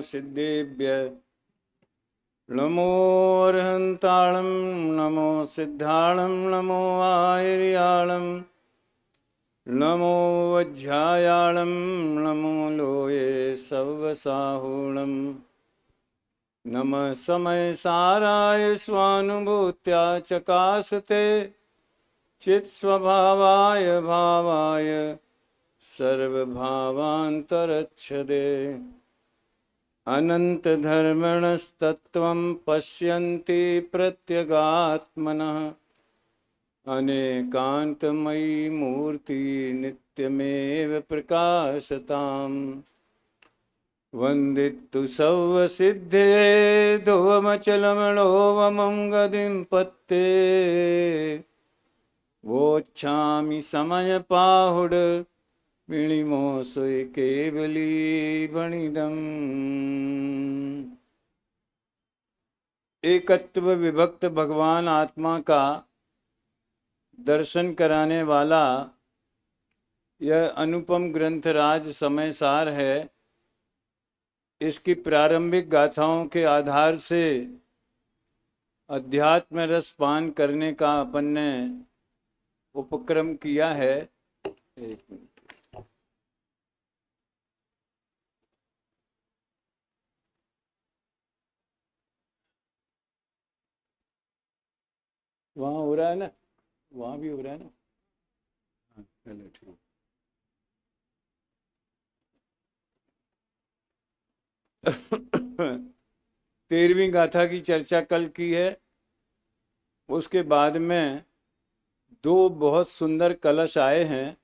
सिद्धेभ्य नमोऽर्हन्ताळं नमो सिद्धाळं नमो आयर्याळं नमो वज्झायाळं नमो लोये सव्वसाहूणं नमः समयसाराय स्वानुभूत्या चकासते चित्स्वभावाय भावाय सर्वभावान्तरच्छदे अनन्तधर्मणस्तत्त्वं पश्यन्ति प्रत्यगात्मनः अनेकान्तमयी मूर्ति नित्यमेव प्रकाशताम् वन्दितु सव्वसिद्धे ध्रुवमचलमणोवमं गतिं पत्ते वोच्छामि समयपाहुड विणिमोसुय केवली बणिदम्। एकत्व विभक्त भगवान आत्मा का दर्शन कराने वाला यह अनुपम ग्रंथ राज समय सार है। इसकी प्रारंभिक गाथाओं के आधार से अध्यात्म रस पान करने का अपन ने उपक्रम किया है। एक मिनट, वहाँ हो रहा है ना, वहाँ भी हो रहा है ना। हाँ, चलो ठीक। 13वीं गाथा की चर्चा कल की है। उसके बाद में दो बहुत सुंदर कलश आए हैं।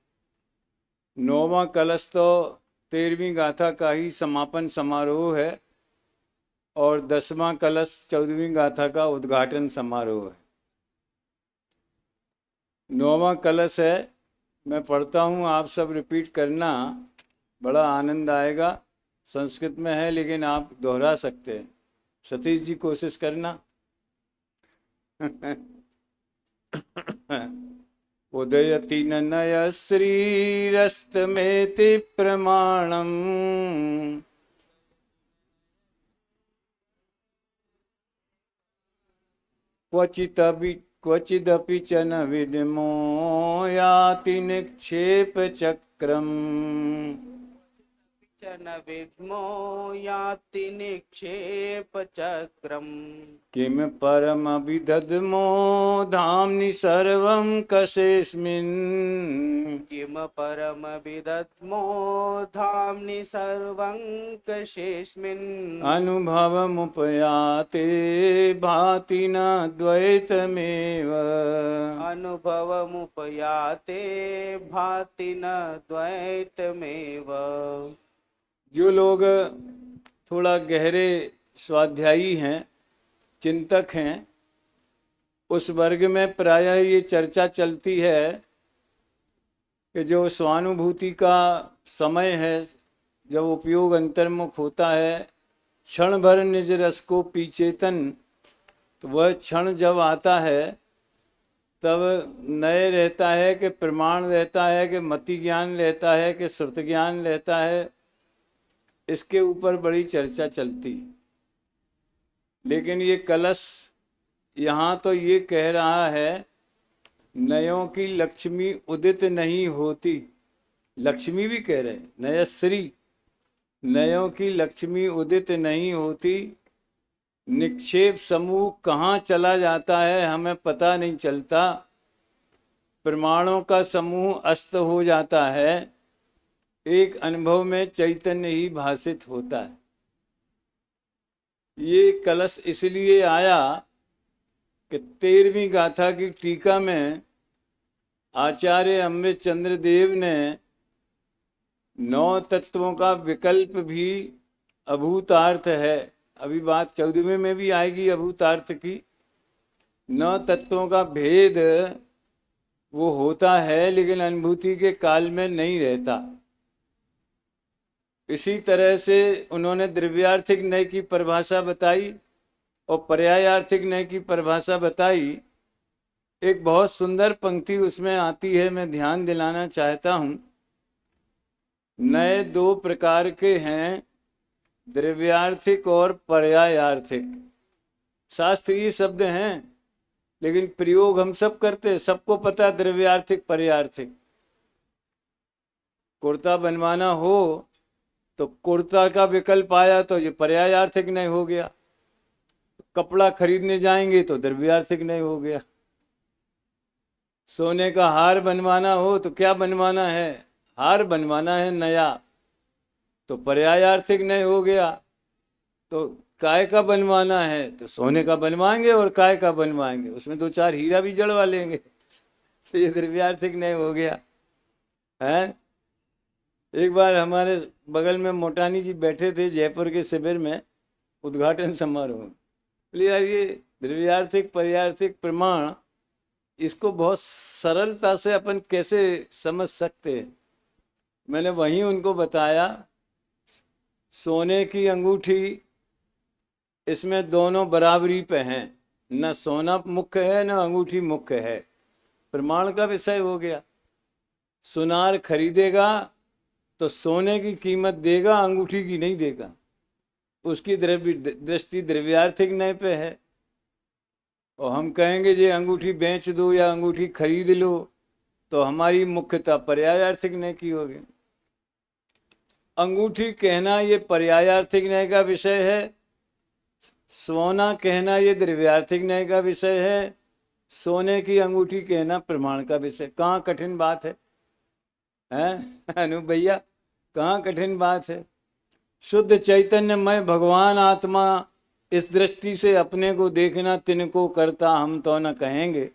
9वां कलश तो 13वीं गाथा का ही समापन समारोह है और 10वां कलश 14वीं गाथा का उद्घाटन समारोह है। 9वां कलश है, मैं पढ़ता हूँ, आप सब रिपीट करना, बड़ा आनंद आएगा। संस्कृत में है लेकिन आप दोहरा सकते हैं। सतीश जी कोशिश करना। उदयति ननय श्रीरस्तमेति प्रमाणम् क्वचिदपि च न विद्मो याति निक्षेप चक्रम् न विद्मो याति निक्षेप चक्रम् किम परमभिदद्मो धाम्नि सर्वं कशेऽस्मिन् किम परमभिदद्मो धाम्नि सर्वं कशेऽस्मिन् अनुभवमुपयाते भाति न द्वैतमेव अनुभवमुपयाते भाति न द्वैतमेव। जो लोग थोड़ा गहरे स्वाध्यायी हैं, चिंतक हैं, उस वर्ग में प्रायः ये चर्चा चलती है कि जो स्वानुभूति का समय है, जब उपयोग अंतर्मुख होता है, क्षण भर निज रस को पी चेतन, तो वह क्षण जब आता है तब नए रहता है कि प्रमाण रहता है कि मति ज्ञान रहता है कि श्रुत ज्ञान रहता है, इसके ऊपर बड़ी चर्चा चलती। लेकिन ये कलश यहाँ तो ये कह रहा है, नयों की लक्ष्मी उदित नहीं होती। लक्ष्मी भी कह रहे, नयश्री, नयों की लक्ष्मी उदित नहीं होती। निक्षेप समूह कहाँ चला जाता है हमें पता नहीं चलता। प्रमाणों का समूह अस्त हो जाता है, एक अनुभव में चैतन्य ही भासित होता है। ये कलश इसलिए आया कि 13वीं गाथा की टीका में आचार्य अमृतचंद्र देव ने 9 तत्वों का विकल्प भी अभूतार्थ है। अभी बात 14वें में भी आएगी अभूतार्थ की। 9 तत्वों का भेद वो होता है लेकिन अनुभूति के काल में नहीं रहता। इसी तरह से उन्होंने द्रव्यार्थिक नय की परिभाषा बताई और पर्यायार्थिक नय की परिभाषा बताई। एक बहुत सुंदर पंक्ति उसमें आती है, मैं ध्यान दिलाना चाहता हूँ। नए 2 प्रकार के हैं, द्रव्यार्थिक और पर्यायार्थिक, शास्त्रीय शब्द हैं, लेकिन प्रयोग हम सब करते हैं, सबको पता है द्रव्यार्थिक पर्यायार्थिक। कुर्ता बनवाना हो तो कुर्ता का विकल्प आया तो ये पर्यायार्थिक नहीं हो गया, कपड़ा खरीदने जाएंगे तो द्रव्यार्थिक नहीं हो गया। सोने का हार बनवाना हो तो क्या बनवाना है, हार बनवाना है नया, तो पर्यायार्थिक नहीं हो गया। तो काय का बनवाना है तो सोने का बनवाएंगे और काय का बनवाएंगे, उसमें 2-4 हीरा भी जड़वा लेंगे, तो ये द्रव्यार्थिक नहीं हो गया है। एक बार हमारे बगल में मोटानी जी बैठे थे जयपुर के शिविर में, उद्घाटन समारोह, बोले यार ये द्रव्यार्थिक पर्यायार्थिक प्रमाण, इसको बहुत सरलता से अपन कैसे समझ सकते हैं। मैंने वहीं उनको बताया, सोने की अंगूठी, इसमें दोनों बराबरी पे हैं, न सोना मुख्य है न अंगूठी मुख्य है, प्रमाण का विषय हो गया। सुनार खरीदेगा तो सोने की कीमत देगा, अंगूठी की नहीं देगा, उसकी दृष्टि द्रव्यार्थिक नहीं पे है। और हम कहेंगे जे अंगूठी बेच दो या अंगूठी खरीद लो, तो हमारी मुख्यता पर्यायार्थिक नहीं की होगी। अंगूठी कहना ये पर्यायार्थिक न्याय का विषय है, सोना कहना ये द्रव्यार्थिक न्याय का विषय है, सोने की अंगूठी कहना प्रमाण का विषय। कहाँ कठिन बात है, हैं अनु भैया, कहाँ कठिन बात है। शुद्ध चैतन्यमय भगवान आत्मा इस दृष्टि से अपने को देखना तिनको करता हम तो न कहेंगे,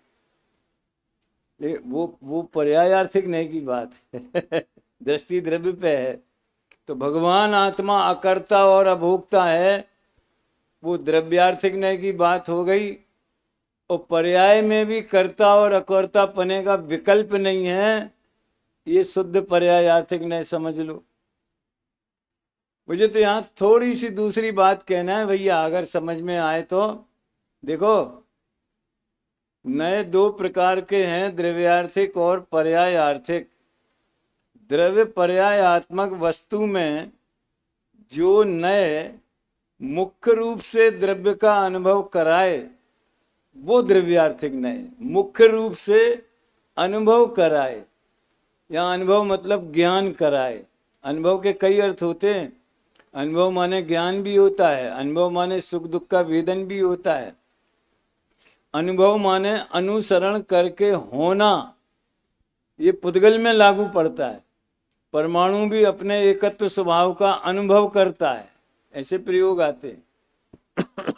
वो पर्यायार्थिक नहीं की बात है दृष्टि द्रव्य पे है। तो भगवान आत्मा अकर्ता और अभोक्ता है, वो द्रव्यार्थिक नहीं की बात हो गई। और पर्याय में भी कर्ता और अकर्ता पने का विकल्प नहीं है, ये शुद्ध पर्यायार्थिक नहीं समझ लो। मुझे तो यहाँ थोड़ी सी दूसरी बात कहना है भैया, अगर समझ में आए तो। देखो, नए 2 प्रकार के हैं, द्रव्यार्थिक और पर्यायार्थिक। द्रव्य पर्यायात्मक वस्तु में जो नए मुख्य रूप से द्रव्य का अनुभव कराए वो द्रव्यार्थिक नए, मुख्य रूप से अनुभव कराए, या अनुभव मतलब ज्ञान कराए। अनुभव के कई अर्थ होते हैं, अनुभव माने ज्ञान भी होता है, अनुभव माने सुख दुख का वेदन भी होता है, अनुभव माने अनुसरण करके होना, ये पुद्गल में लागू पड़ता है। परमाणु भी अपने एकत्व स्वभाव का अनुभव करता है, ऐसे प्रयोग आते हैं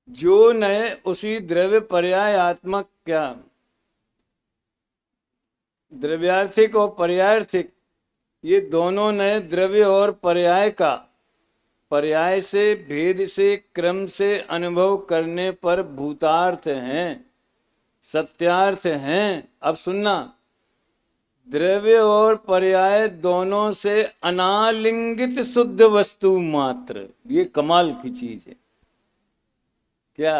जो नए उसी द्रव्य पर्यायात्मक, क्या द्रव्यार्थिक और पर्यायार्थिक, ये दोनों नए द्रव्य और पर्याय का, पर्याय से भेद से क्रम से अनुभव करने पर भूतार्थ हैं, सत्यार्थ हैं। अब सुनना, द्रव्य और पर्याय दोनों से अनालिंगित शुद्ध वस्तु मात्र, ये कमाल की चीज है। क्या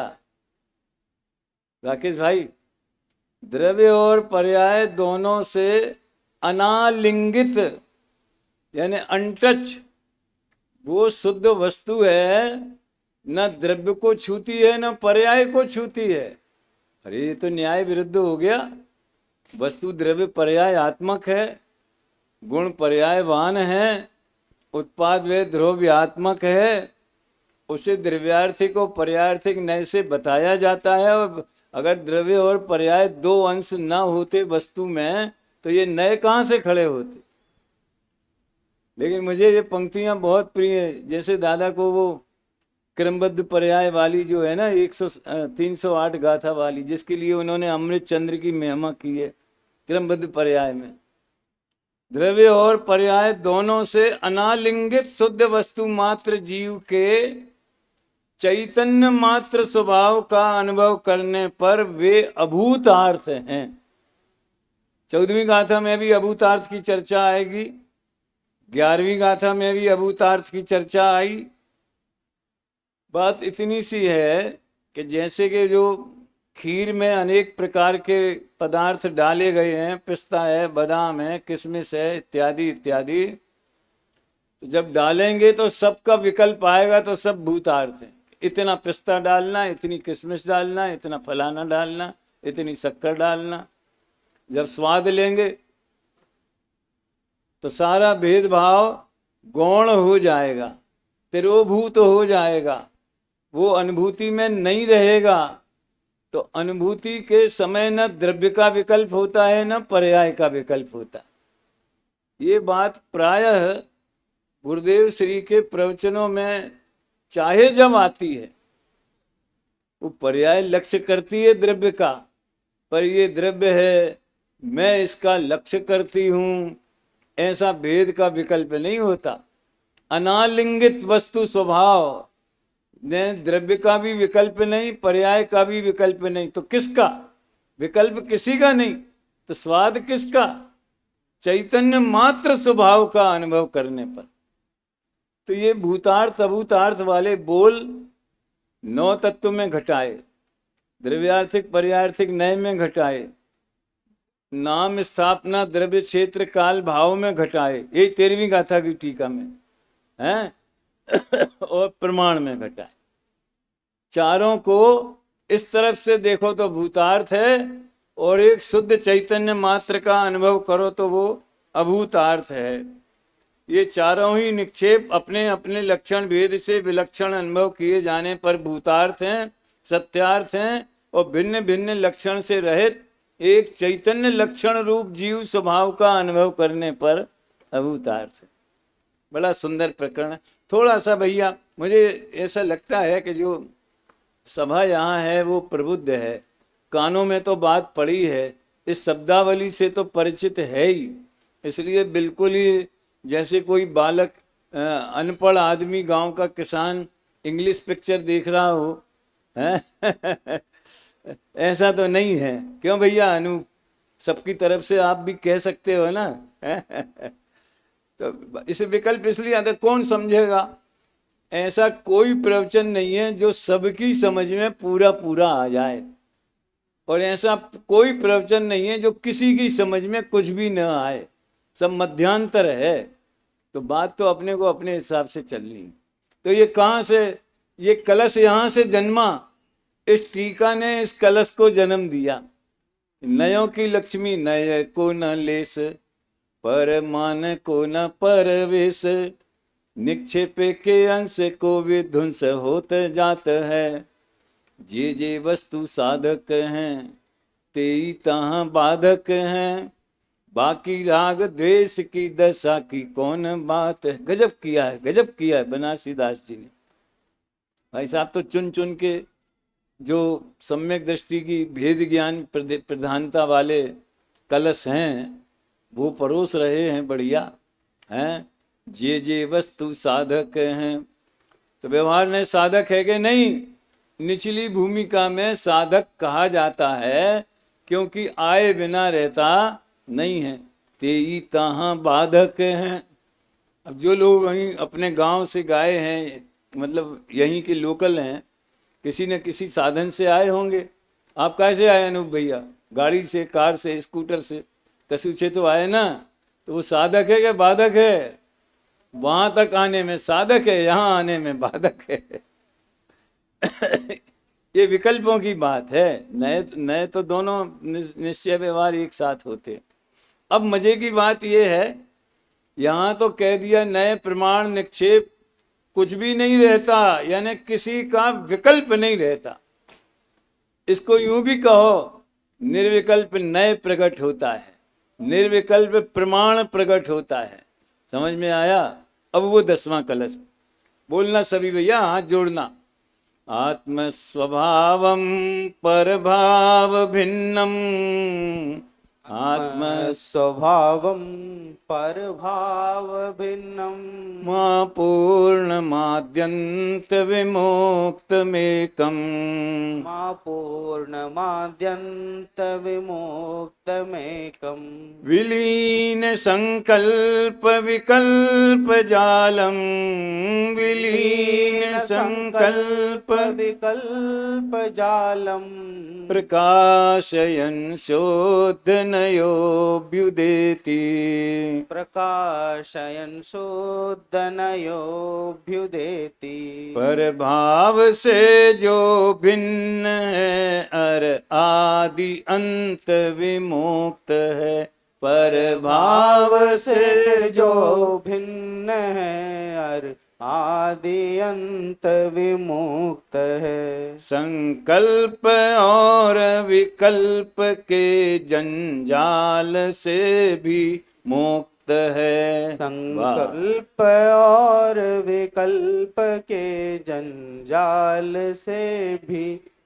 राकेश भाई, द्रव्य और पर्याय दोनों से अनालिंगित यानी अनटच वो शुद्ध वस्तु है, न द्रव्य को छूती है न पर्याय को छूती है। अरे ये तो न्याय विरुद्ध हो गया। वस्तु द्रव्य पर्यायात्मक है, गुण पर्यायवान है, उत्पाद व द्रव्यात्मक है, उसे द्रव्यार्थिक और पर्यायार्थिक नय से बताया जाता है। और अगर द्रव्य और पर्याय 2 अंश न होते वस्तु में तो ये नए कहाँ से खड़े होते। लेकिन मुझे ये पंक्तियां बहुत प्रिय है, जैसे दादा को वो क्रमबद्ध पर्याय वाली जो है ना 308 गाथा वाली, जिसके लिए उन्होंने अमृत चंद्र की महिमा की है, क्रमबद्ध पर्याय में द्रव्य और पर्याय दोनों से अनालिंगित शुद्ध वस्तु मात्र जीव के चैतन्य मात्र स्वभाव का अनुभव करने पर वे अभूतार्थ हैं। 14वीं गाथा में भी अभूतार्थ की चर्चा आएगी, 11वीं गाथा में भी अभूतार्थ की चर्चा आई। बात इतनी सी है कि जैसे कि जो खीर में अनेक प्रकार के पदार्थ डाले गए हैं, पिस्ता है, बादाम है, किशमिश है, इत्यादि इत्यादि, तो जब डालेंगे तो सबका विकल्प आएगा, तो सब भूतार्थ हैं। इतना पिस्ता डालना, इतनी किशमिश डालना, इतना फलाना डालना, इतनी शक्कर डालना। जब स्वाद लेंगे तो सारा भेदभाव गौण हो जाएगा, तिरोभूत हो जाएगा, वो अनुभूति में नहीं रहेगा। तो अनुभूति के समय न द्रव्य का विकल्प होता है, न पर्याय का विकल्प होता है। ये बात प्रायः गुरुदेव श्री के प्रवचनों में चाहे जब आती है, वो पर्याय लक्ष्य करती है द्रव्य का, पर ये द्रव्य है, मैं इसका लक्ष्य करती हूं, ऐसा भेद का विकल्प नहीं होता। अनालिंगित वस्तु स्वभाव ने द्रव्य का भी विकल्प नहीं, पर्याय का भी विकल्प नहीं, तो किसका विकल्प? किसी का नहीं। तो स्वाद किसका? चैतन्य मात्र स्वभाव का अनुभव करने पर। तो ये भूतार्थ अभूतार्थ वाले बोल 9 तत्व में घटाए, द्रव्यार्थिक पर्यार्थिक नय में घटाए, नाम स्थापना द्रव्य क्षेत्र काल भाव में घटाए, यही 13वीं गाथा की टीका में है और प्रमाण में घटाए। चारों को इस तरफ से देखो तो भूतार्थ है, और एक शुद्ध चैतन्य मात्र का अनुभव करो तो वो अभूतार्थ है। ये चारों ही निक्षेप अपने अपने लक्षण भेद से विलक्षण अनुभव किए जाने पर भूतार्थ हैं, सत्यार्थ हैं, और भिन्न भिन्न लक्षण से रहित एक चैतन्य लक्षण रूप जीव स्वभाव का अनुभव करने पर अभूतार्थ है। बड़ा सुंदर प्रकरण है। थोड़ा सा भैया मुझे ऐसा लगता है कि जो सभा यहाँ है वो प्रबुद्ध है, कानों में तो बात पड़ी है, इस शब्दावली से तो परिचित है ही, इसलिए बिल्कुल ही जैसे कोई बालक अनपढ़ आदमी गांव का किसान इंग्लिश पिक्चर देख रहा हो है ऐसा तो नहीं है। क्यों भैया अनु, सबकी तरफ से आप भी कह सकते हो ना तो इसे विकल्प इसलिए आता, कौन समझेगा? ऐसा कोई प्रवचन नहीं है जो सबकी समझ में पूरा पूरा आ जाए, और ऐसा कोई प्रवचन नहीं है जो किसी की समझ में कुछ भी न आए, सब मध्यांतर है। तो बात तो अपने को अपने हिसाब से चलनी। तो ये कहाँ से, ये कलश यहाँ से जन्मा, इस टीका ने इस कलश को जन्म दिया। नयों की लक्ष्मी नय को न लेस, पर मान को न परवेश, निक्षेपे के अंश को विध्वंस होत जात है, जे जे वस्तु साधक हैं तेई तहाँ बाधक हैं, बाकी राग द्वेष की दशा की कौन बात है। गजब किया है, गजब किया है बनारसी दास जी ने। भाई साहब तो चुन चुन के जो सम्यक दृष्टि की भेद ज्ञान प्रधानता वाले कलश हैं वो परोस रहे हैं, बढ़िया हैं। जे जे वस्तु साधक हैं, तो व्यवहार में साधक है कि नहीं? निचली भूमिका में साधक कहा जाता है, क्योंकि आए बिना रहता नहीं है। तेई तहाँ बाधक हैं। अब जो लोग वहीं अपने गांव से गए हैं, मतलब यहीं के लोकल हैं, किसी न किसी साधन से आए होंगे। आप कैसे आए अनूप भैया? गाड़ी से, कार से, स्कूटर से, कसू से तो आए ना। तो वो साधक है कि बाधक है? वहां तक आने में साधक है, यहाँ आने में बाधक है ये विकल्पों की बात है। नए तो दोनों निश्चय व्यवहार एक साथ होते। अब मजे की बात यह है, यहाँ तो कह दिया नए प्रमाण निक्षेप कुछ भी नहीं रहता, यानी किसी का विकल्प नहीं रहता। इसको यूं भी कहो, निर्विकल्प नए प्रकट होता है, निर्विकल्प प्रमाण प्रकट होता है। समझ में आया? अब वो 10वां कलश बोलना सभी भैया, हाथ जोड़ना। आत्म स्वभावम परभाव भिन्नम, आत्म स्वभावं परभाव भिन्नं, मां पूर्णमाद्यन्त विमुक्तमेकम्, मा पूर्णमाद्यन्त विमुक्तमेकम्, विलीन संकल्प विकल्प जालम, विलीन संकल्प विकल्प जालम प्रकाशयन् शोधनयोऽभ्युदेति। प्रकाशयन् शोधनयोऽभ्युदेति। पर भाव से जो भिन्न है अर आदि अंत विमुक्त है। पर भाव से जो भिन्न है अर आदि अंत विमुक्त है। संकल्प और विकल्प के जंजाल से भी मुक्त है। संकल्प और विकल्प के जंजाल से भी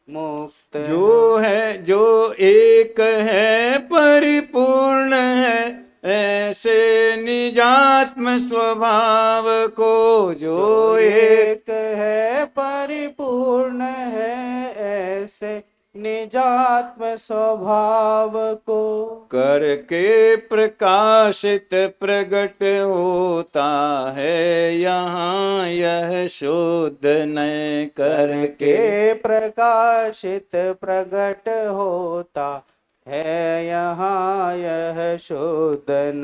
मुक्त जो एक है परिपूर्ण है ऐसे निजात्म स्वभाव को। जो एक है परिपूर्ण है ऐसे निजात्म स्वभाव को। करके प्रकाशित प्रगट होता है यहाँ यह शोध नय। करके प्रकाशित प्रगट होता है यहाँ यह शोधन।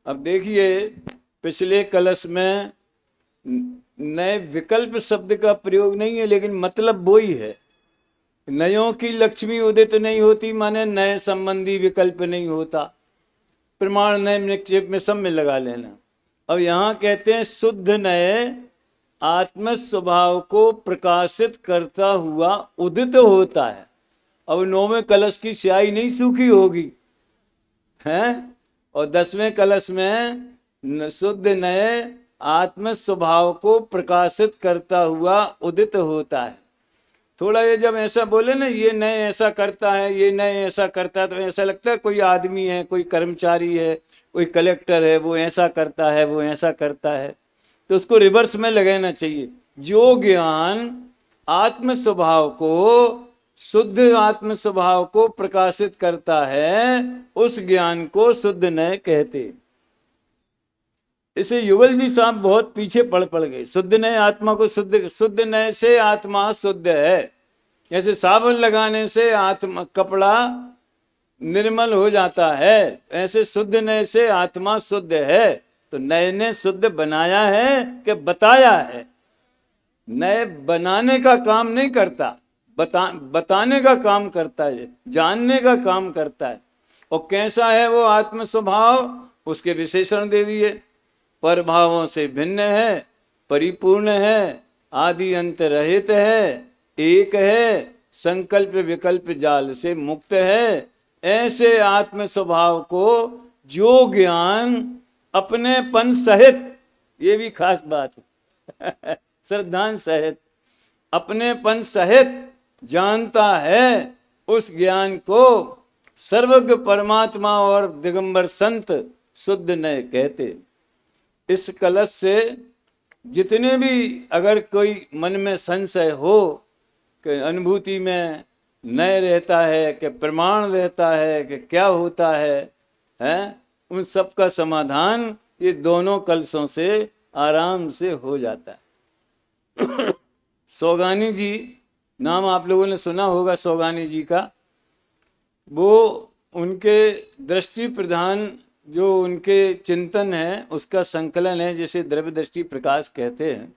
अब देखिए पिछले कलश में नए विकल्प शब्द का प्रयोग नहीं है, लेकिन मतलब वो ही है। नयों की लक्ष्मी उदित नहीं होती, माने नए संबंधी विकल्प नहीं होता। प्रमाण नए निक्षेप में सब में लगा लेना। अब यहाँ कहते हैं शुद्ध नए आत्म स्वभाव को प्रकाशित करता हुआ उदित होता है। अब 9वें कलश की स्याही नहीं सूखी होगी हैं, और 10वें कलश में शुद्ध नए आत्म स्वभाव को प्रकाशित करता हुआ उदित होता है। थोड़ा ये जब ऐसा बोले ना, ये नए ऐसा करता है, ये नए ऐसा करता है, तो ऐसा लगता है कोई आदमी है, कोई कर्मचारी है, कोई कलेक्टर है, वो ऐसा करता है, वो ऐसा करता है। तो उसको रिवर्स में लगाना चाहिए। जो ज्ञान आत्म स्वभाव को, शुद्ध आत्म स्वभाव को प्रकाशित करता है, उस ज्ञान को शुद्ध नए कहते। इसे युगल जी साहब बहुत पीछे पड़ गए। शुद्ध नए आत्मा को शुद्ध नए से आत्मा शुद्ध है। जैसे साबुन लगाने से आत्मा कपड़ा निर्मल हो जाता है, ऐसे शुद्ध नए से आत्मा शुद्ध है। तो नए ने शुद्ध बनाया है कि बताया है? नए बनाने का काम नहीं करता, बताने का काम करता है, जानने का काम करता है। और कैसा है वो आत्म स्वभाव, उसके विशेषण दे दिए। पर भावों से भिन्न है, परिपूर्ण है, आदि अंत रहित है, एक है, संकल्प विकल्प जाल से मुक्त है। ऐसे आत्म स्वभाव को जो ज्ञान अपनेपन सहित, ये भी खास बात है श्रद्धांश सहित, अपनेपन सहित जानता है, उस ज्ञान को सर्वज्ञ परमात्मा और दिगंबर संत शुद्ध नए कहते। इस कलश से जितने भी अगर कोई मन में संशय हो कि अनुभूति में नए रहता है कि प्रमाण रहता है कि क्या होता है, उन सब का समाधान ये दोनों कलशों से आराम से हो जाता है। सौगानी जी नाम आप लोगों ने सुना होगा, सौगानी जी का। वो उनके दृष्टि प्रधान जो उनके चिंतन है उसका संकलन है, जिसे द्रव्य दृष्टि प्रकाश कहते हैं।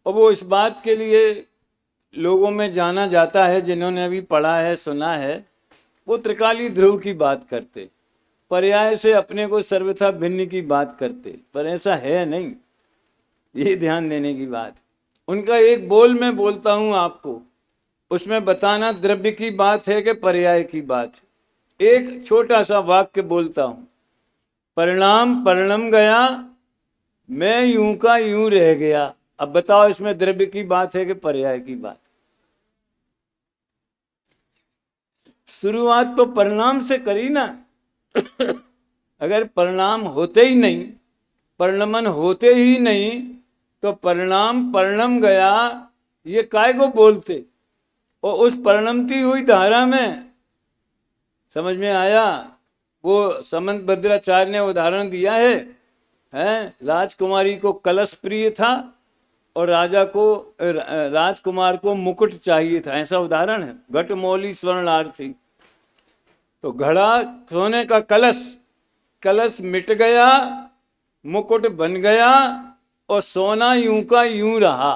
और वो इस बात के लिए लोगों में जाना जाता है, जिन्होंने अभी पढ़ा है सुना है, वो त्रिकाली ध्रुव की बात करते, पर्याय से अपने को सर्वथा भिन्न की बात करते, पर ऐसा है नहीं। ये ध्यान देने की बात। उनका एक बोल मैं बोलता हूँ आपको, उसमें बताना द्रव्य की बात है कि पर्याय की बात है। एक छोटा सा वाक्य बोलता हूँ। परिणाम परिणम गया, मैं यूं का यूं रह गया। अब बताओ इसमें द्रव्य की बात है कि पर्याय की बात? शुरुआत तो परिणाम से करी ना। अगर परिणाम होते ही नहीं, परिणमन होते ही नहीं, तो परिणाम परिणम गया ये काय को बोलते? और उस परिणमती हुई धारा में समझ में आया? वो समंत भद्राचार्य ने उदाहरण दिया है, राजकुमारी को कलश प्रिय था, और राजा को राजकुमार को मुकुट चाहिए था, ऐसा उदाहरण है। घटमौली स्वर्णार्थी, तो घड़ा सोने का कलश, कलश मिट गया, मुकुट बन गया और सोना यूं का यूं रहा।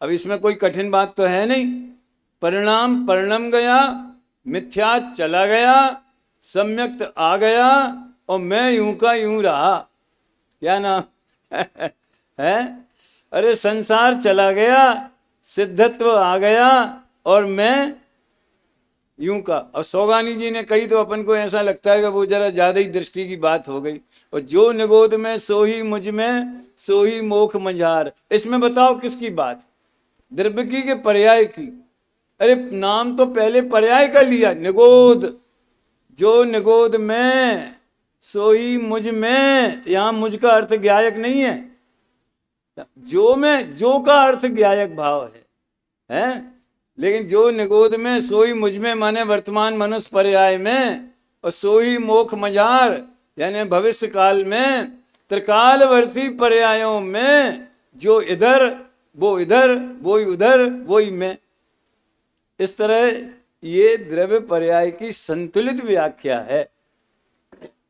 अब इसमें कोई कठिन बात तो है नहीं। परिणाम परिणम गया, मिथ्या चला गया, सम्यक्त आ गया और मैं यूं का यूं रहा। क्या नाम है? अरे संसार चला गया, सिद्धत्व आ गया और मैं यूं का। और सौगानी जी ने कही तो अपन को ऐसा लगता है कि वो जरा ज्यादा ही दृष्टि की बात हो गई। और जो निगोद में सो ही मुझ में, सो ही मोख मझार। इसमें बताओ किसकी बात? द्रव्य की के पर्याय की? अरे नाम तो पहले पर्याय का लिया, निगोद। जो निगोद में सो ही मुझ में, यहां मुझ का अर्थ ज्ञायक नहीं है, जो में, जो का अर्थ ज्ञायक भाव है? लेकिन जो निगोद में सोई मुझ में माने वर्तमान मनुष्य पर्याय में, और सोई मोख मझार यानी भविष्य काल में, त्रिकालवर्ती पर्यायों में, जो इधर वो इधर, वो उधर, वो ही में। इस तरह ये द्रव्य पर्याय की संतुलित व्याख्या है।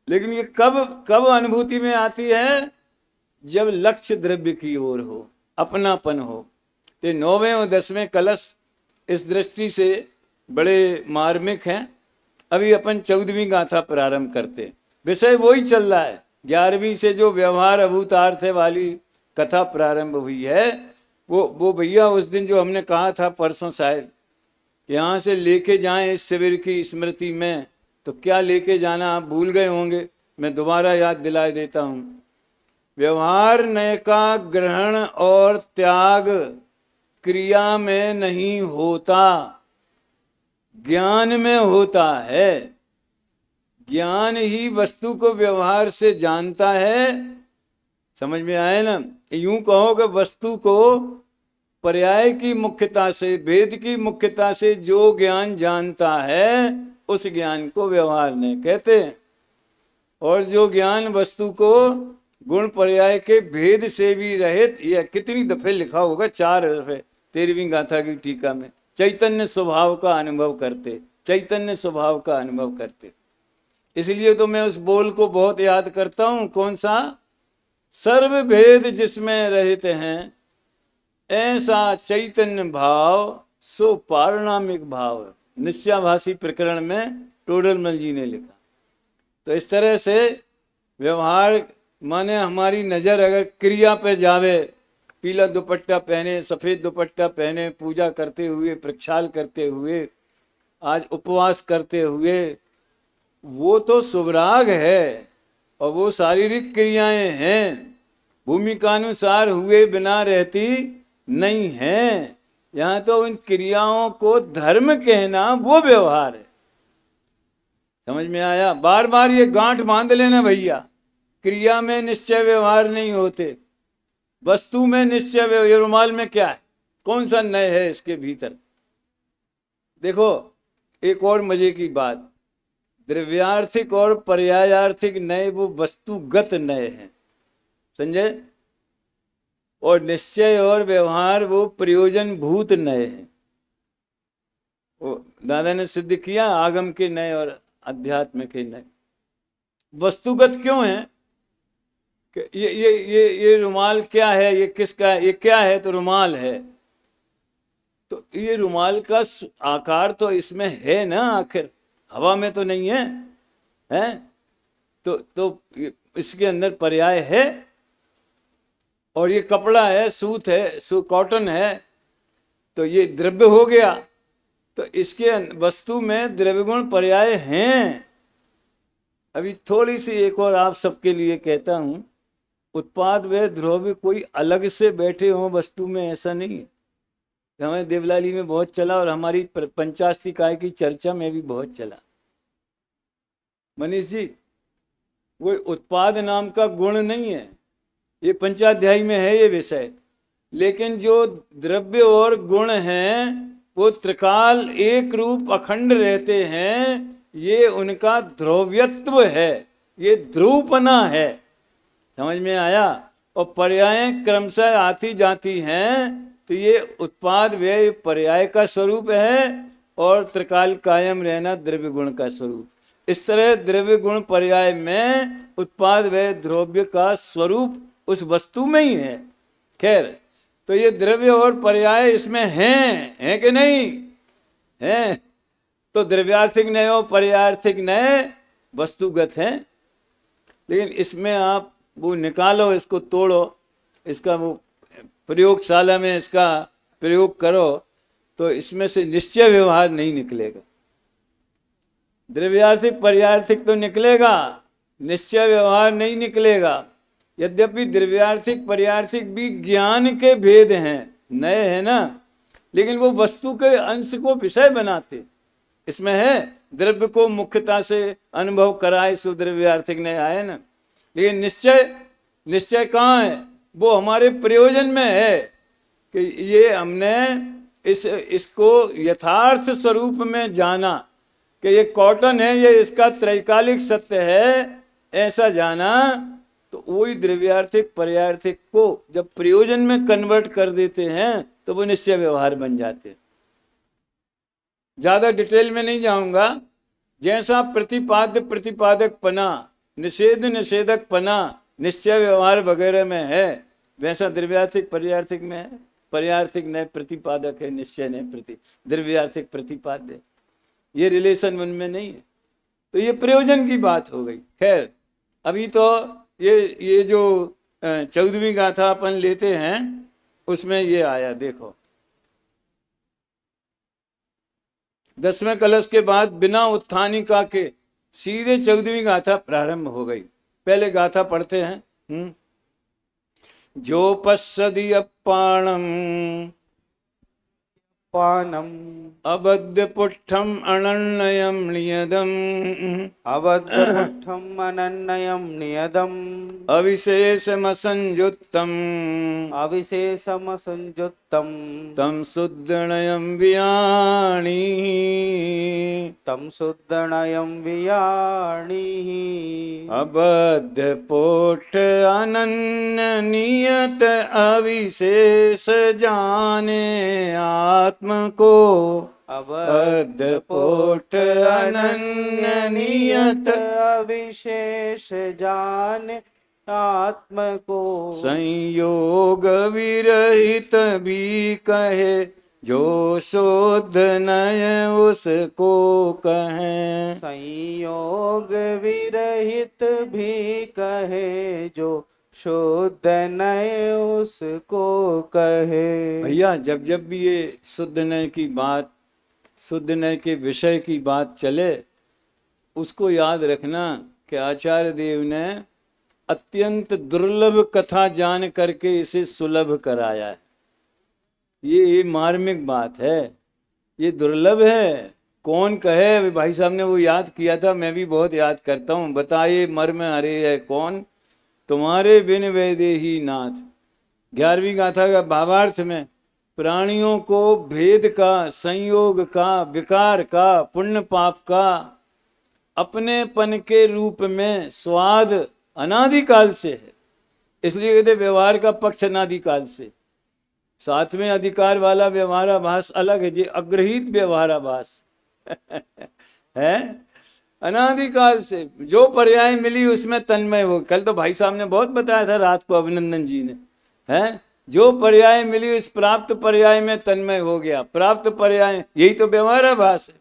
लेकिन ये कब कब अनुभूति में आती है? जब लक्ष्य द्रव्य की ओर हो, अपनापन हो। तो 9वें और 10वें कलश इस दृष्टि से बड़े मार्मिक हैं। अभी अपन 14वीं गाथा प्रारंभ करते। विषय वही चल रहा है। 11वीं से जो व्यवहार अभूतार्थ वाली कथा प्रारंभ हुई है, वो भैया उस दिन जो हमने कहा था परसों शायद, यहाँ से लेके जाएं इस शिविर की स्मृति में, तो क्या लेके जाना आप भूल गए होंगे, मैं दोबारा याद दिला देता हूँ। व्यवहार नय का ग्रहण और त्याग क्रिया में नहीं होता, ज्ञान में होता है। ज्ञान ही वस्तु को व्यवहार से जानता है। समझ में आए ना? यूं कहो कि वस्तु को पर्याय की मुख्यता से, भेद की मुख्यता से जो ज्ञान जानता है, उस ज्ञान को व्यवहार नहीं कहते हैं। और जो ज्ञान वस्तु को गुण पर्याय के भेद से भी रहित, यह कितनी दफे लिखा होगा, 4 दफे 13वीं गाथा की टीका में, चैतन्य स्वभाव का अनुभव करते, चैतन्य स्वभाव का अनुभव करते। इसलिए तो मैं उस बोल को बहुत याद करता हूं। कौन सा? सर्व भेद जिसमें रहित हैं, ऐसा चैतन्य भाव सो पारणामिक भाव। निश्चयाभासी प्रकरण में टोडरमल जी ने लिखा। तो इस तरह से व्यवहार माने हमारी नजर अगर क्रिया पे जावे, पीला दुपट्टा पहने, सफेद दुपट्टा पहने, पूजा करते हुए, प्रक्षाल करते हुए, आज उपवास करते हुए, वो तो शुभराग है और वो शारीरिक क्रियाएं हैं, भूमिकानुसार हुए बिना रहती नहीं है। यहाँ तो उन क्रियाओं को धर्म कहना वो व्यवहार है। समझ में आया? बार बार ये गांठ बांध लेना भैया, क्रिया में निश्चय व्यवहार नहीं होते, वस्तु में निश्चय व्यवहार। रुमाल में क्या है? कौन सा नय है इसके भीतर? देखो एक और मजे की बात, द्रव्यार्थिक और पर्यायार्थिक नय वो वस्तुगत नय है, समझे? और निश्चय और व्यवहार वो प्रयोजन भूत नय है। वो दादा ने सिद्ध किया, आगम के नय और अध्यात्म के नय। वस्तुगत क्यों है? ये रुमाल क्या है, ये किसका है, ये क्या है? तो रुमाल है। तो ये रुमाल का आकार तो इसमें है ना, आखिर हवा में तो नहीं है, हैं? तो इसके अंदर पर्याय है। और ये कपड़ा है, सूत है, कॉटन है, तो ये द्रव्य हो गया। तो इसके वस्तु में द्रव्य गुण पर्याय हैं। अभी थोड़ी सी एक और आप सबके लिए कहता हूं, उत्पाद व द्रव्य कोई अलग से बैठे हों वस्तु में, ऐसा नहीं है। हमारे देवलाली में बहुत चला और हमारी पंचास्तिकाय की चर्चा में भी बहुत चला। मनीष जी, वो उत्पाद नाम का गुण नहीं है, ये पंचाध्यायी में है ये विषय। लेकिन जो द्रव्य और गुण हैं वो त्रिकाल एक रूप अखंड रहते हैं, ये उनका ध्रुव्यत्व है, ये ध्रुवपना है। समझ में आया? और पर्याय क्रमशः आती जाती हैं, तो ये उत्पाद व्यय पर्याय का स्वरूप है और त्रिकाल कायम रहना द्रव्य गुण का स्वरूप। इस तरह द्रव्य गुण पर्याय में उत्पाद व्यय द्रव्य का स्वरूप उस वस्तु में ही है। खैर, तो ये द्रव्य और पर्याय इसमें हैं कि नहीं हैं? तो द्रव्यार्थिक नए और पर्यार्थिक नए वस्तुगत हैं, लेकिन इसमें आप वो निकालो, इसको तोड़ो, इसका वो प्रयोगशाला में इसका प्रयोग करो, तो इसमें से निश्चय व्यवहार नहीं निकलेगा। द्रव्यार्थिक पर्यार्थिक तो निकलेगा, निश्चय व्यवहार नहीं निकलेगा। यद्यपि द्रव्यार्थिक पर्यार्थिक भी ज्ञान के भेद हैं, नए हैं ना, लेकिन वो वस्तु के अंश को विषय बनाते। इसमें है द्रव्य को मुख्यता से अनुभव कराए सो द्रव्यार्थिक नए आए ना, लेकिन निश्चय कहाँ है? वो हमारे प्रयोजन में है कि ये हमने इसको यथार्थ स्वरूप में जाना कि ये कॉटन है, ये इसका त्रैकालिक सत्य है, ऐसा जाना, तो वही द्रव्यार्थिक पर्यार्थिक को जब प्रयोजन में कन्वर्ट कर देते हैं तो वो निश्चय व्यवहार बन जाते हैं। ज्यादा डिटेल में नहीं जाऊंगा। जैसा प्रतिपाद्य प्रतिपादक पना, निषेध निषेधक पना निश्चय व्यवहार वगैरह में है, वैसा द्रव्यार्थिक पर्यार्थिक में है। पर्यार्थिक नए प्रतिपादक है, निश्चय नए द्रव्यार्थिक प्रतिपाद्य, ये रिलेशन उनमें नहीं है। तो ये प्रयोजन की बात हो गई। खैर, अभी तो ये जो 14वीं गाथा अपन लेते हैं उसमें ये आया, देखो 10वें कलश के बाद बिना उत्थानिका के सीधे 14वीं गाथा प्रारंभ हो गई। पहले गाथा पढ़ते हैं। जो पश्यदि अपाणम पानम अबद्ध पुष्ठम अनन्यम नियदम अवद्धपुष्ठम अनन्यम नियदम अविशेषमसंयुक्तम अविशेषमसंयुक्तम तम शुद्धनयम वियाणी तम शुद्धनयम वियाणी अबद्ध पुष्ठ अनन्य नियत अविशेष जाने आत्म को अबद्ध पुष्ठ अनन्य नियत अविशेष जान आत्म को संयोग विरहित भी कहे जो शुद्ध नय उसको कहें। संयोग विरहित भी कहे जो शुद्ध नय उसको कहे। भैया, जब जब भी ये शुद्ध नय की बात, शुद्ध नय के विषय की बात चले, उसको याद रखना कि आचार्य देव ने अत्यंत दुर्लभ कथा जान करके इसे सुलभ कराया है। ये मार्मिक बात है, ये दुर्लभ है। कौन कहे? भाई साहब ने वो याद किया था, मैं भी बहुत याद करता हूँ। बताइए मर्म हरे है कौन, तुम्हारे बिन वैदेही नाथ। 11वीं गाथा का भावार्थ में प्राणियों को भेद का, संयोग का, विकार का, पुण्य पाप का अपनेपन के रूप में स्वाद अनादिकाल से है। इसलिए कहते व्यवहार का पक्ष अनादिकाल से। 7वें अधिकार वाला व्यवहाराभास अलग है, ये अग्रहित व्यवहाराभास है। अनादिकाल से जो पर्याय मिली उसमें तन्मय हो। कल तो भाई साहब ने बहुत बताया था, रात को अभिनंदन जी ने, है जो पर्याय मिली उस प्राप्त पर्याय में तन्मय हो गया। प्राप्त पर्याय यही तो व्यवहाराभास है।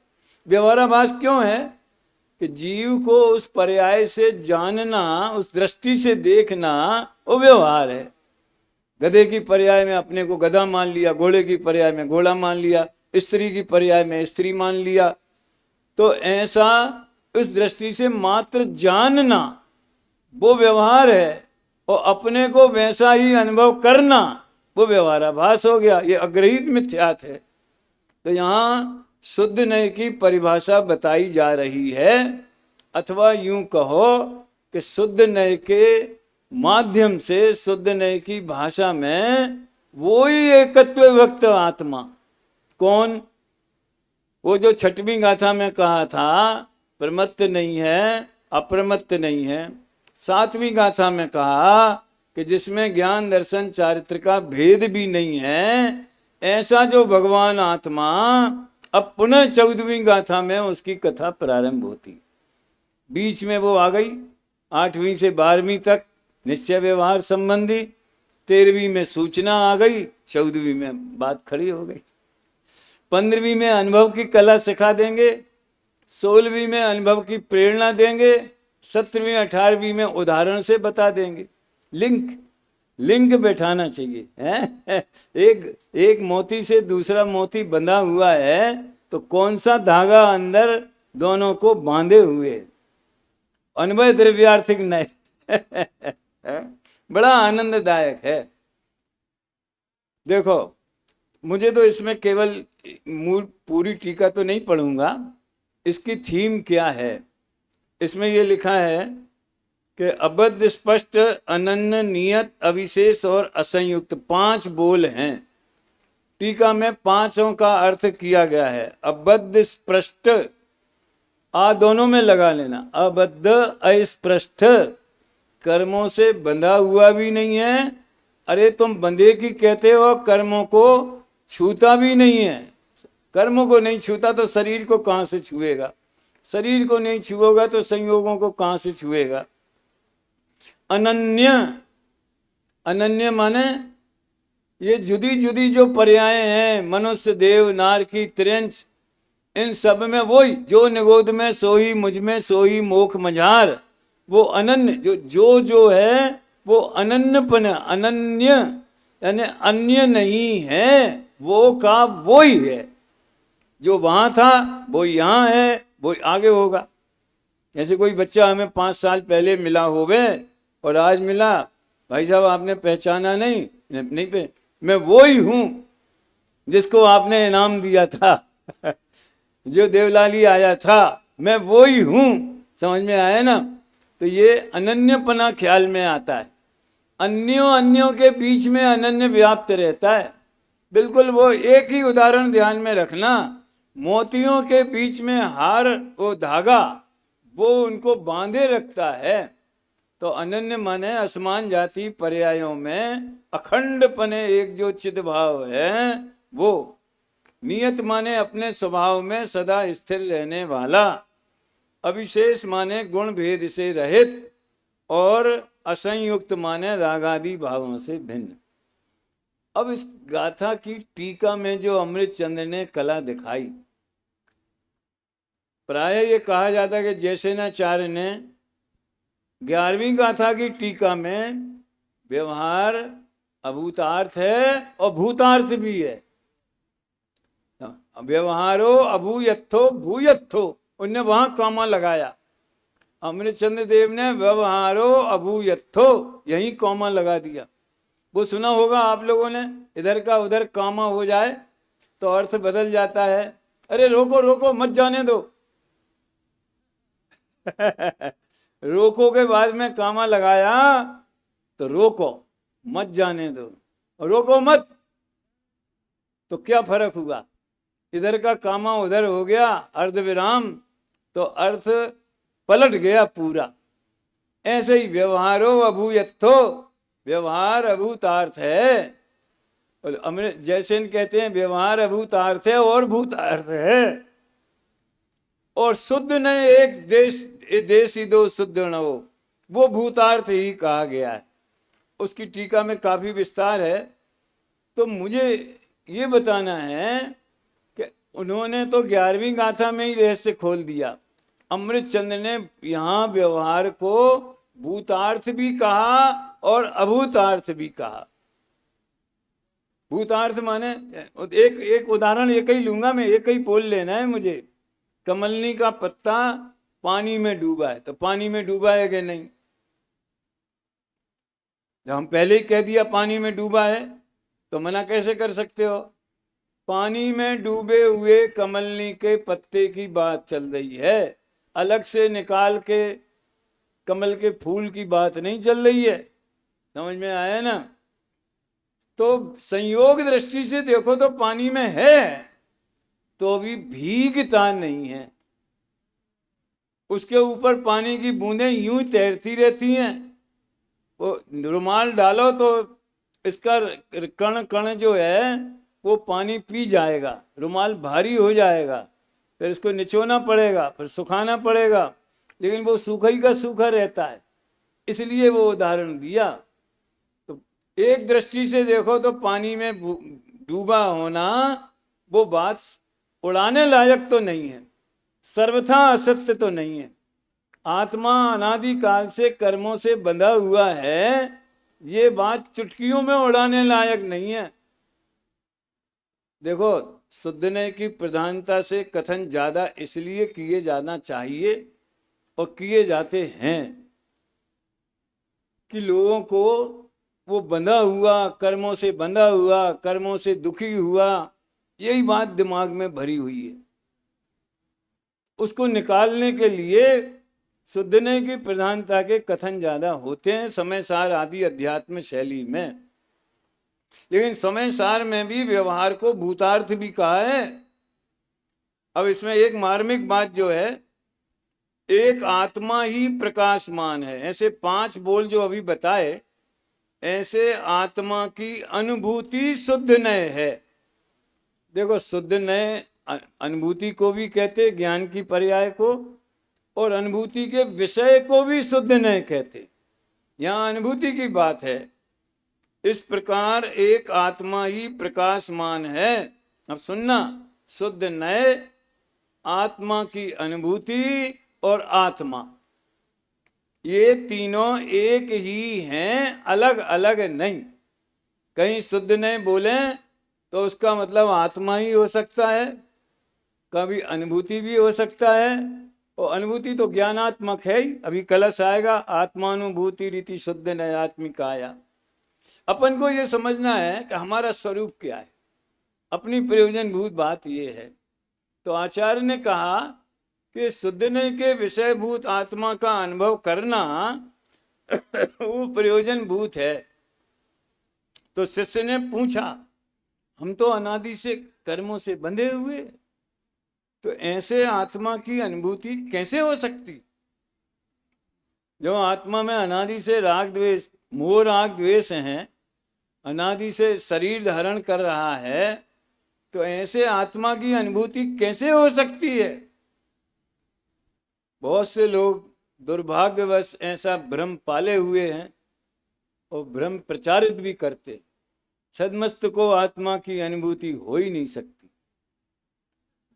व्यवहाराभास क्यों है? कि जीव को उस पर्याय से जानना, उस दृष्टि से देखना, वो व्यवहार है। गधे की पर्याय में अपने को गधा मान लिया, घोड़े की पर्याय में घोड़ा मान लिया, स्त्री की पर्याय में स्त्री मान लिया। तो ऐसा उस दृष्टि से मात्र जानना वो व्यवहार है, और अपने को वैसा ही अनुभव करना वो व्यवहाराभास हो गया। ये अग्रहित मिथ्यात है। तो यहाँ शुद्ध नय की परिभाषा बताई जा रही है, अथवा यूं कहो कि शुद्ध नय के माध्यम से, शुद्ध नय की भाषा में वो ही एकत्व विभक्त आत्मा। कौन? वो जो 6वीं गाथा में कहा था प्रमत्त नहीं है, अप्रमत्त नहीं है। 7वीं गाथा में कहा कि जिसमें ज्ञान दर्शन चारित्र का भेद भी नहीं है, ऐसा जो भगवान आत्मा, अब पुनः 14वीं गाथा में उसकी कथा प्रारंभ होती। बीच में वो आ गई 8वीं से 12वीं तक निश्चय व्यवहार संबंधी, 13वीं में सूचना आ गई, 14वीं में बात खड़ी हो गई। 15वीं में अनुभव की कला सिखा देंगे, 16वीं में अनुभव की प्रेरणा देंगे, 17वीं 18वीं में उदाहरण से बता देंगे। लिंक बैठाना चाहिए है? एक मोती से दूसरा मोती बंधा हुआ है, तो कौन सा धागा अंदर दोनों को बांधे हुए, अन्वय द्रव्यार्थिक नए बड़ा आनंददायक है। देखो, मुझे तो इसमें केवल मूल पूरी टीका तो नहीं पढ़ूंगा, इसकी थीम क्या है। इसमें ये लिखा है कि अबद्ध, स्पष्ट, अनन्य, नियत, अविशेष और असंयुक्त 5 बोल हैं। टीका में 5 का अर्थ किया गया है। अबद्ध, स्पष्ट, आ दोनों में लगा लेना। अबद्ध, अस्पष्ट, कर्मों से बंधा हुआ भी नहीं है। अरे तुम बंधे की कहते हो, कर्मों को छूता भी नहीं है। कर्मों को नहीं छूता तो शरीर को कहां से छुएगा, शरीर को नहीं छुएगा तो संयोगों को कहां से छुएगा। अनन्य, अनन्य माने ये जुदी जुदी जो पर्याय हैं, मनुष्य, देव, नार की त्रियंच, इन सब में वही जो निगोद में सोही मुझ में सोही मोख मझार, वो अनन्य जो है वो अनन्यपन, अनन्य यानी अन्य नहीं है, वो का वो ही है। जो वहां था वो यहाँ है, वो आगे होगा। जैसे कोई बच्चा हमें 5 साल पहले मिला होवे और आज मिला, भाई साहब आपने पहचाना नहीं मैं वो ही हूं जिसको आपने इनाम दिया था जो देवलाली आया था, मैं वो ही हूं। समझ में आया ना? तो ये अनन्यपना ख्याल में आता है। अन्यों के बीच में अनन्य व्याप्त रहता है। बिल्कुल वो एक ही उदाहरण ध्यान में रखना, मोतियों के बीच में हार, वो धागा वो उनको बांधे रखता है। तो अनन्य माने असमान जाति पर्यायों में अखंड पने एक जो चिद भाव है वो। नियत माने अपने स्वभाव में सदा स्थिर रहने वाला। अविशेष माने गुण भेद से रहित, और असंयुक्त माने रागादि भावों से भिन्न। अब इस गाथा की टीका में जो अमृत चंद्र ने कला दिखाई, प्राय ये कहा जाता है कि जैसेनाचार्य ने 11वीं गाथा की टीका में व्यवहार अभूतार्थ है और भूतार्थ भी है। व्यवहारो अभूयत्थो भूयत्थो, उनने वहां कामा लगाया। अमृतचंद्र देव ने व्यवहारो अभूयत्थो यही कॉमा लगा दिया। वो सुना होगा आप लोगों ने, इधर का उधर कामा हो जाए तो अर्थ बदल जाता है। अरे रोको रोको मत जाने दो रोको के बाद में कामा लगाया तो रोको मत जाने दो, रोको मत तो क्या फर्क हुआ? इधर का कामा उधर हो गया, अर्ध विराम, तो अर्थ पलट गया पूरा। ऐसे ही व्यवहारो अभूयत्थो, व्यवहार अभूतार्थ है। अमृत जैसे कहते हैं व्यवहार अभूतार्थ है और भूतार्थ है। और शुद्ध ने एक देश ही दो शुद्ध न हो, वो भूतार्थ ही कहा गया है। उसकी टीका में काफी विस्तार है। तो मुझे ये बताना है कि उन्होंने तो 11वीं गाथा में ही रहस्य खोल दिया। अमृतचंद्र ने यहाँ व्यवहार को भूतार्थ भी कहा और अभूतार्थ भी कहा। भूतार्थ माने एक उदाहरण एक ही लूंगा मैं, एक ही बोल लेना है मुझे। कमलनी का पत्ता पानी में डूबा है, तो पानी में डूबा है कि नहीं? जब हम पहले ही कह दिया पानी में डूबा है तो मना कैसे कर सकते हो? पानी में डूबे हुए कमलनी के पत्ते की बात चल रही है, अलग से निकाल के कमल के फूल की बात नहीं चल रही है। समझ में आया ना? तो संयोग दृष्टि से देखो तो पानी में है तो भी भीगता नहीं है, उसके ऊपर पानी की बूंदें यूं तैरती रहती हैं। वो रुमाल डालो तो इसका कण कण जो है वो पानी पी जाएगा, रुमाल भारी हो जाएगा, फिर इसको निचोना पड़ेगा, फिर सुखाना पड़ेगा, लेकिन वो सूखा ही का सूखा रहता है। इसलिए वो उदाहरण दिया। तो एक दृष्टि से देखो तो पानी में डूबा होना वो बात उड़ाने लायक तो नहीं है, सर्वथा असत्य तो नहीं है। आत्मा अनादि काल से कर्मों से बंधा हुआ है, ये बात चुटकियों में उड़ाने लायक नहीं है। देखो, शुद्धने की प्रधानता से कथन ज्यादा इसलिए किए जाना चाहिए और किए जाते हैं कि लोगों को वो बंधा हुआ, कर्मों से बंधा हुआ, कर्मों से दुखी हुआ, यही बात दिमाग में भरी हुई है। उसको निकालने के लिए शुद्धने की प्रधानता के कथन ज्यादा होते हैं समय सार आदि अध्यात्म शैली में। लेकिन समय सार में भी व्यवहार को भूतार्थ भी कहा है। अब इसमें एक मार्मिक बात जो है, एक आत्मा ही प्रकाशमान है, ऐसे 5 बोल जो अभी बताए, ऐसे आत्मा की अनुभूति शुद्ध नय है। देखो, शुद्ध नय अनुभूति को भी कहते, ज्ञान की पर्याय को, और अनुभूति के विषय को भी शुद्ध नय कहते। यहाँ अनुभूति की बात है। इस प्रकार एक आत्मा ही प्रकाशमान है। अब सुनना, शुद्ध नय, आत्मा की अनुभूति और आत्मा, ये तीनों एक ही हैं, अलग अलग नहीं। कहीं शुद्ध नय बोले तो उसका मतलब आत्मा ही हो सकता है, कभी अनुभूति भी हो सकता है, और अनुभूति तो ज्ञानात्मक है ही। अभी कलश आएगा, आत्मानुभूति रीति शुद्ध नय आत्मिकाया। अपन को ये समझना है कि हमारा स्वरूप क्या है, अपनी प्रयोजनभूत बात ये है। तो आचार्य ने कहा कि शुद्ध नय के विषयभूत आत्मा का अनुभव करना वो प्रयोजनभूत है। तो शिष्य ने पूछा, हम तो अनादि से कर्मों से बंधे हुए, तो ऐसे आत्मा की अनुभूति कैसे हो सकती? जो आत्मा में अनादि से राग द्वेष, मोह राग द्वेष हैं, अनादि से शरीर धारण कर रहा है, तो ऐसे आत्मा की अनुभूति कैसे हो सकती है? बहुत से लोग दुर्भाग्यवश ऐसा भ्रम पाले हुए हैं और भ्रम प्रचारित भी करते। सदमस्त को आत्मा की अनुभूति हो ही नहीं सकती।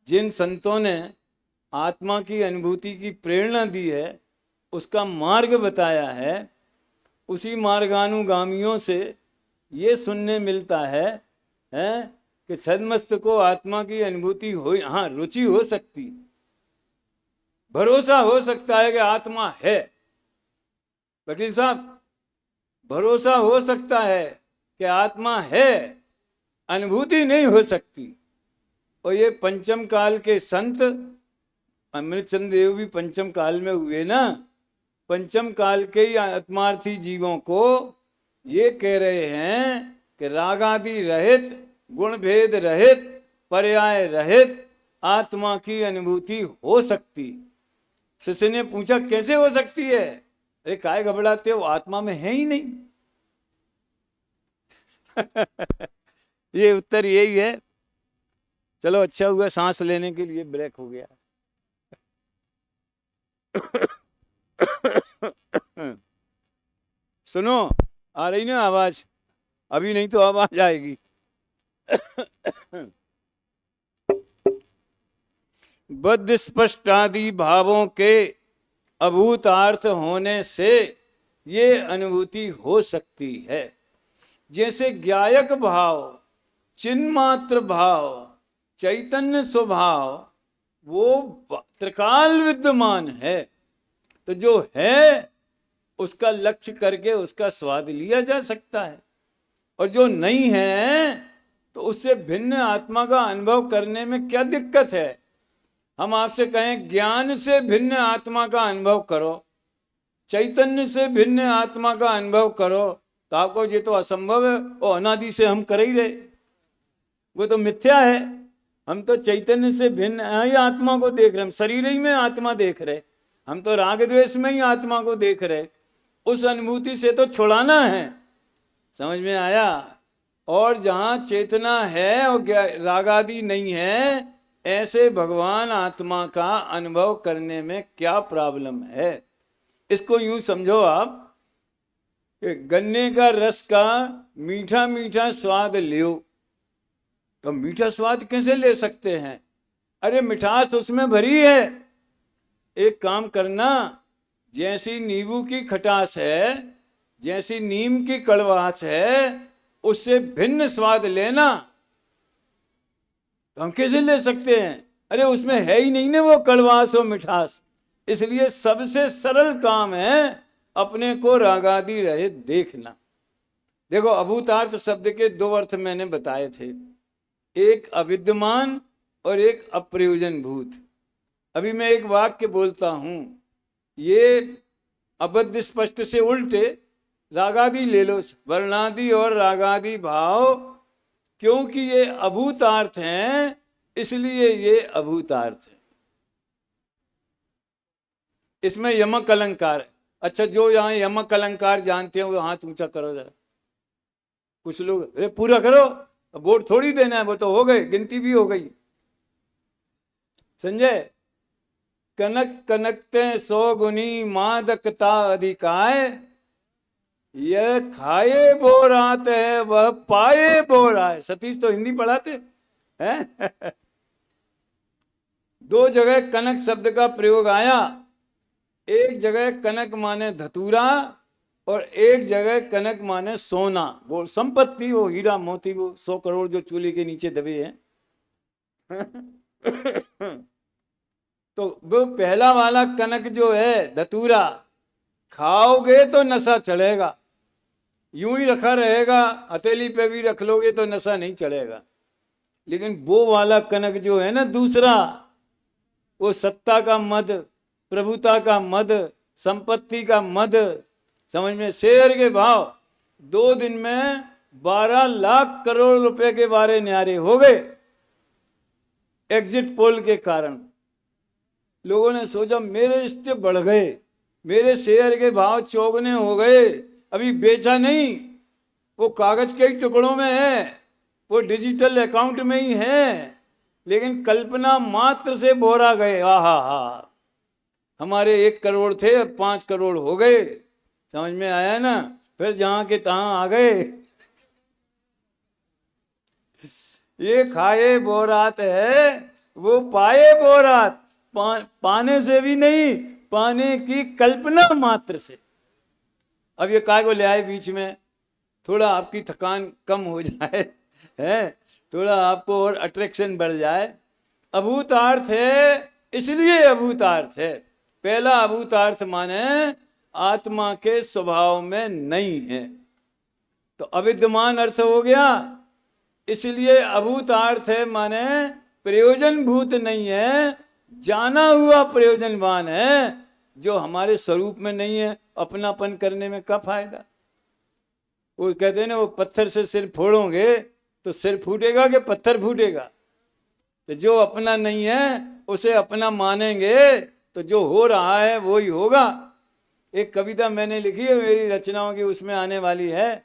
जिन संतों ने आत्मा की अनुभूति की प्रेरणा दी है, उसका मार्ग बताया है, उसी मार्गानुगामियों से ये सुनने मिलता है कि सदमस्त को आत्मा की अनुभूति हो, हाँ रुचि हो सकती, भरोसा हो सकता है कि आत्मा है। वकील साहब, भरोसा हो सकता है कि आत्मा है, अनुभूति नहीं हो सकती। और ये पंचम काल के संत, अमृतचंद देव भी पंचम काल में हुए ना, पंचम काल के ही आत्मार्थी जीवों को ये कह रहे हैं कि रागादि रहित, गुण भेद रहित, पर्याय रहित आत्मा की अनुभूति हो सकती। शिष्य ने पूछा, कैसे हो सकती है? अरे काहे घबराते हो, आत्मा में है ही नहीं। ये उत्तर यही है। चलो अच्छा हुआ सांस लेने के लिए ब्रेक हो गया। सुनो, आ रही ना आवाज? अभी नहीं तो आवाज आएगी। बद्ध स्पष्ट आदि भावों के अभूतार्थ होने से ये अनुभूति हो सकती है। जैसे ज्ञायक भाव, चिन्मात्र भाव, चैतन्य स्वभाव वो त्रिकाल विद्यमान है, तो जो है उसका लक्ष्य करके उसका स्वाद लिया जा सकता है। और जो नहीं है तो उससे भिन्न आत्मा का अनुभव करने में क्या दिक्कत है? हम आपसे कहें ज्ञान से भिन्न आत्मा का अनुभव करो, चैतन्य से भिन्न आत्मा का अनुभव करो, तो आपको ये तो असंभव है, और अनादि से हम कर ही रहे, वो तो मिथ्या है। हम तो चैतन्य से भिन्न ही आत्मा को देख रहे, हम शरीर ही में आत्मा देख रहे, हम तो राग द्वेष में ही आत्मा को देख रहे। उस अनुभूति से तो छुड़ाना है। समझ में आया? और जहाँ चेतना है और राग आदि नहीं है, ऐसे भगवान आत्मा का अनुभव करने में क्या प्रॉब्लम है? इसको यूं समझो आप, गन्ने का रस का मीठा मीठा स्वाद लियो। तो मीठा स्वाद कैसे ले सकते हैं? अरे मिठास उसमें भरी है। एक काम करना, जैसी नींबू की खटास है, जैसी नीम की कड़वाहट है, उससे भिन्न स्वाद लेना। तो हम कैसे ले सकते हैं? अरे उसमें है ही नहीं ना वो कड़वास और मिठास। इसलिए सबसे सरल काम है अपने को रागादि रहित देखना। देखो, अभूतार्थ शब्द के दो अर्थ मैंने बताए थे, एक अविद्यमान और एक अप्रयोजन भूत। अभी मैं एक वाक्य बोलता हूं, ये अबद्ध स्पष्ट से उल्टे रागादि ले लो, वर्णादि और रागादि भाव, क्योंकि ये अभूतार्थ हैं इसलिए ये अभूतार्थ है। इसमें यमक अलंकार है। अच्छा, जो यहाँ यमक अलंकार जानते हैं वो हाथ ऊंचा करो जरा। कुछ लोग, अरे पूरा करो, वोट थोड़ी देना है, वो तो हो गए, गिनती भी हो गई। संजय, कनक कनकते 100 गुनी मादकता अधिकाय, यह खाए बो रात है वह पाए बो राय। सतीश तो हिंदी पढ़ाते हैं। दो जगह कनक शब्द का प्रयोग आया, एक जगह कनक माने धतूरा और एक जगह कनक माने सोना, वो संपत्ति, वो हीरा मोती, वो 100 करोड़ जो चूल्हे के नीचे दबे हैं। तो वो पहला वाला कनक जो है धतूरा, खाओगे तो नशा चढ़ेगा, यूं ही रखा रहेगा, हथेली पे भी रख लोगे तो नशा नहीं चढ़ेगा। लेकिन वो वाला कनक जो है ना दूसरा, वो सत्ता का मद, प्रभुता का मद, संपत्ति का मद। समझ में? शेयर के भाव 2 दिन में 12 लाख करोड़ रुपए के बारे न्यारे हो गए एग्जिट पोल के कारण। लोगों ने सोचा मेरे रिश्ते बढ़ गए, मेरे शेयर के भाव चौगुने हो गए। अभी बेचा नहीं, वो कागज के ही टुकड़ों में है, वो डिजिटल अकाउंट में ही है, लेकिन कल्पना मात्र से बोरा गए। आहा हा, हमारे 1 करोड़ थे अब 5 करोड़ हो गए। समझ में आया ना? फिर जहां के तहां आ गए। ये खाए बोरात है वो पाए बोरात, पाने से भी नहीं, पाने की कल्पना मात्र से। अब ये काय को ले आए बीच में, थोड़ा आपकी थकान कम हो जाए, है, थोड़ा आपको और अट्रैक्शन बढ़ जाए। अभूतार्थ है इसलिए अभूतार्थ है। पहला अभूतार्थ माने आत्मा के स्वभाव में नहीं है, तो अविद्यमान अर्थ हो गया। इसलिए अभूतार्थ है माने प्रयोजन भूत नहीं है, जाना हुआ प्रयोजनवान है, जो हमारे स्वरूप में नहीं है। अपनापन करने में क्या फायदा? वो कहते हैं ना, वो पत्थर से सिर फोड़ोगे तो सिर फूटेगा कि पत्थर फूटेगा? तो जो अपना नहीं है उसे अपना मानेंगे तो जो हो रहा है वो ही होगा। एक कविता मैंने लिखी है मेरी रचनाओं की, उसमें आने वाली है,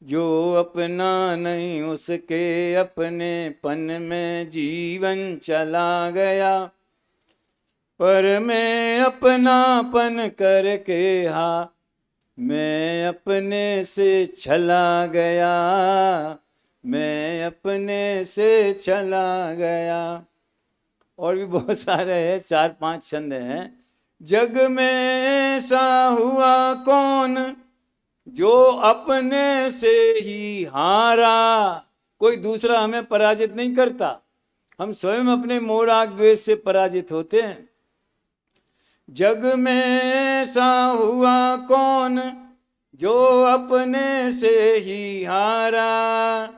जो अपना नहीं उसके अपनेपन में जीवन चला गया, पर मैं अपनापन करके हा मैं अपने से चला गया, मैं अपने से चला गया। और भी बहुत सारे हैं, 4-5 छंद हैं। जग में ऐसा हुआ कौन जो अपने से ही हारा, कोई दूसरा हमें पराजित नहीं करता, हम स्वयं अपने मोह राग द्वेष से पराजित होते हैं। जग में ऐसा हुआ कौन जो अपने से ही हारा,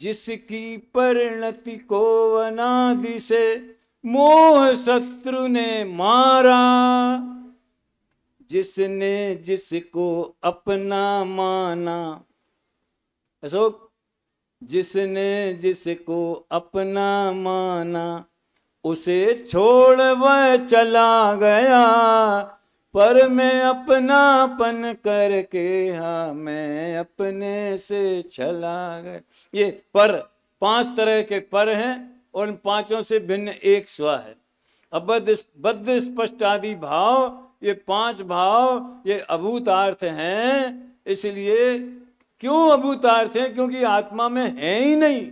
जिसकी परिणति को अनादि से मोह शत्रु ने मारा, जिसने जिसको अपना माना। अशोक, जिसने जिसको अपना माना उसे छोड़ वह चला गया, पर मैं अपनापन करके, हाँ मैं अपने से चला गया। ये पर 5 तरह के पर हैं और उन 5 से भिन्न एक स्व है। बद्ध स्पष्ट आदि भाव, ये 5 भाव ये अभूतार्थ हैं। इसलिए क्यों अभूतार्थ हैं? क्योंकि आत्मा में है ही नहीं,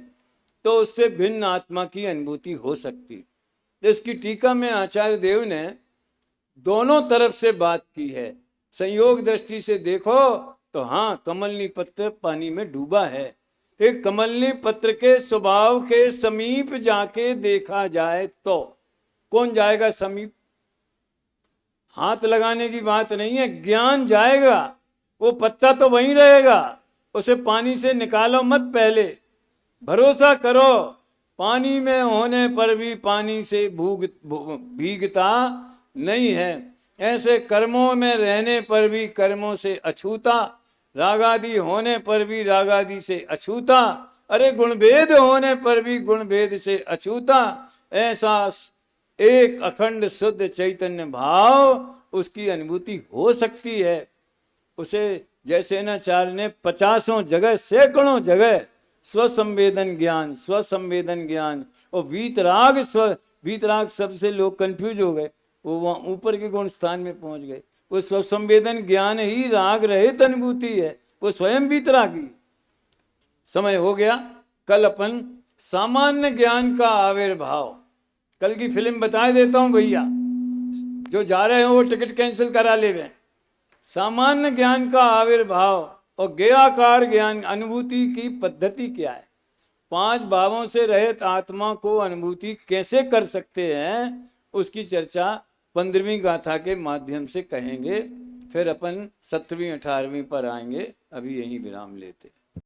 तो उससे भिन्न आत्मा की अनुभूति हो सकती। तो इसकी टीका में आचार्य देव ने दोनों तरफ से बात की है। संयोग दृष्टि से देखो तो हाँ, कमलनी पत्र पानी में डूबा है। एक कमलनी पत्र के स्वभाव के समीप जाके देखा जाए तो कौन जाएगा समीप? हाथ लगाने की बात नहीं है, ज्ञान जाएगा। वो पत्ता तो वहीं रहेगा, उसे पानी से निकालो मत। पहले भरोसा करो, पानी में होने पर भी पानी से भीगता नहीं है। ऐसे कर्मों में रहने पर भी कर्मों से अछूता, रागादि होने पर भी रागादि से अछूता, अरे गुणभेद होने पर भी गुणभेद से अछूता। ऐसा एक अखंड शुद्ध चैतन्य भाव उसकी अनुभूति हो सकती है। उसे जैसे नाचार्य ने 50 जगह, सैकड़ों जगह स्वसंवेदन ज्ञान और वीतराग शब्द से लोग कंफ्यूज हो गए, वो वहां ऊपर के गुण स्थान में पहुंच गए। वो स्वसंवेदन ज्ञान ही राग रहित अनुभूति है, वो स्वयं वीतरागी। समय हो गया। कल अपन सामान्य ज्ञान का आविर्भाव, कल की फिल्म बता देता हूं भैया, जो जा रहे हो वो टिकट कैंसिल करा ले। सामान्य ज्ञान का आविर्भाव और ज्ञेयाकार ज्ञान अनुभूति की पद्धति क्या है? 5 भावों से रहित आत्मा को अनुभूति कैसे कर सकते हैं, उसकी चर्चा 15वीं गाथा के माध्यम से कहेंगे। फिर अपन 17वीं 18वीं पर आएंगे। अभी यहीं विराम लेते हैं।